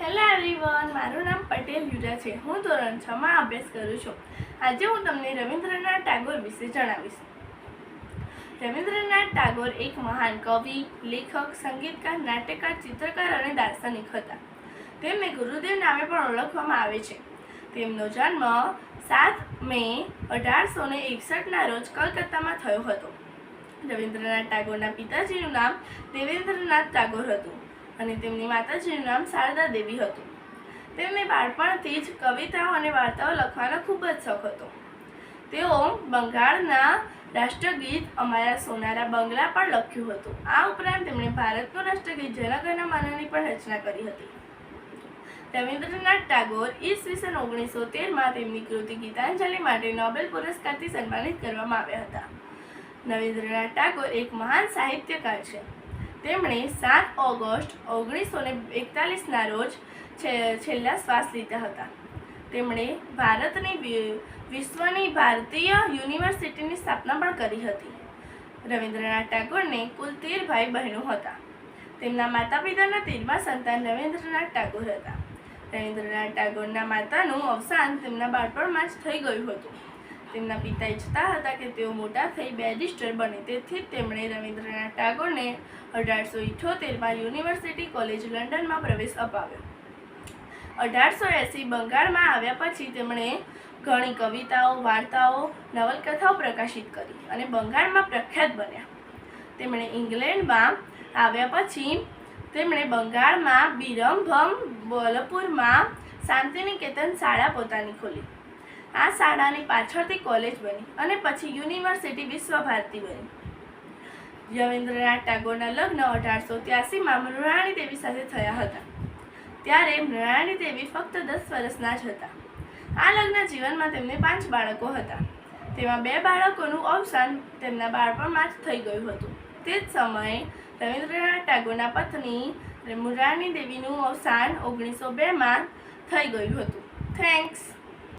Hello everyone, મારું નામ પટેલ યુજા છે। હું ધોરણ 6 માં અભ્યાસ કરું છું। આજે હું તમને રવિન્દ્રનાથ ટાગોર વિશે જણાવીશ। રવિન્દ્રનાથ ટાગોર એક મહાન કવિ, લેખક, સંગીતકાર, નાટ્યકાર, ચિત્રકાર અને દાર્શનિક હતા। તેમને ગુરુદેવ નામે પણ ઓળખવામાં આવે છે। તેમનો જન્મ 7 મે 1861ના રોજ કલકત્તામાં થયો હતો। રવિન્દ્રનાથ ટાગોરના પિતાજીનું નામ દેવેન્દ્રનાથ ટાગોર હતું અને તેમની માતાજીનું નામ શારદા દેવી હતું। તેમને બાળપણથી જ કવિતાઓ અને વાર્તાઓ લખવાનો ખૂબ જ શોખ હતો। તેઓ બંગાળના રાષ્ટ્રગીત અમારા સોનારા બંગલા પણ લખ્યું હતું। આ ઉપરાંત તેમણે ભારતનું રાષ્ટ્રગીત જન ગણ મનની પણ રચના કરી હતી। રવિન્દ્રનાથ ટાગોર ઈસવીસન 1913માં તેમની કૃતિ ગીતાંજલિ માટે નોબેલ પુરસ્કારથી સન્માનિત કરવામાં આવ્યા હતા। રવિન્દ્રનાથ ટાગોર એક મહાન સાહિત્યકાર છે। તેમણે 7 ઓગસ્ટ 1941ના રોજ છેલ્લા શ્વાસ લીધા હતા। તેમણે ભારતની વિશ્વની ભારતીય યુનિવર્સિટીની સ્થાપના પણ કરી હતી। રવિન્દ્રનાથ ટાગોરને કુલ 13 ભાઈ બહેનો હતા। તેમના માતા પિતાના 13મા સંતાન રવિન્દ્રનાથ ટાગોર હતા। રવિન્દ્રનાથ ટાગોરના માતાનું અવસાન તેમના બાળપણમાં જ થઈ ગયું હતું। તેમના પિતા ઈચ્છતા હતા કે તેઓ મોટા થઈ બેરિસ્ટર બને, તેથી જ તેમણે રવિન્દ્રનાથ ટાગોરને 1878માં યુનિવર્સિટી કોલેજ લંડનમાં પ્રવેશ અપાવ્યો। 1880 બંગાળમાં આવ્યા પછી તેમણે ઘણી કવિતાઓ, વાર્તાઓ, નવલકથાઓ પ્રકાશિત કરી અને બંગાળમાં પ્રખ્યાત બન્યા। તેમણે ઇંગ્લેન્ડમાં આવ્યા પછી તેમણે બંગાળમાં બિરમભમબલપુરમાં શાંતિનિકેતન શાળા પોતાની ખોલી। આ શાળાની પાછળથી કોલેજ બની અને પછી યુનિવર્સિટી વિશ્વભારતી બની। રવિન્દ્રનાથ ટાગોરના લગ્ન 1883માં મૃણાલી દેવી સાથે થયા હતા। ત્યારે મૃણાલી દેવી ફક્ત 10 વર્ષના જ હતા। આ લગ્ન જીવનમાં તેમને 5 બાળકો હતા। તેમાં 2 બાળકોનું અવસાન તેમના બાળપણમાં જ થઈ ગયું હતું। તે જ સમયે રવિન્દ્રનાથ ટાગોરના પત્ની મૃણાલી દેવીનું અવસાન 1902માં થઈ ગયું હતું। થેન્ક્સ।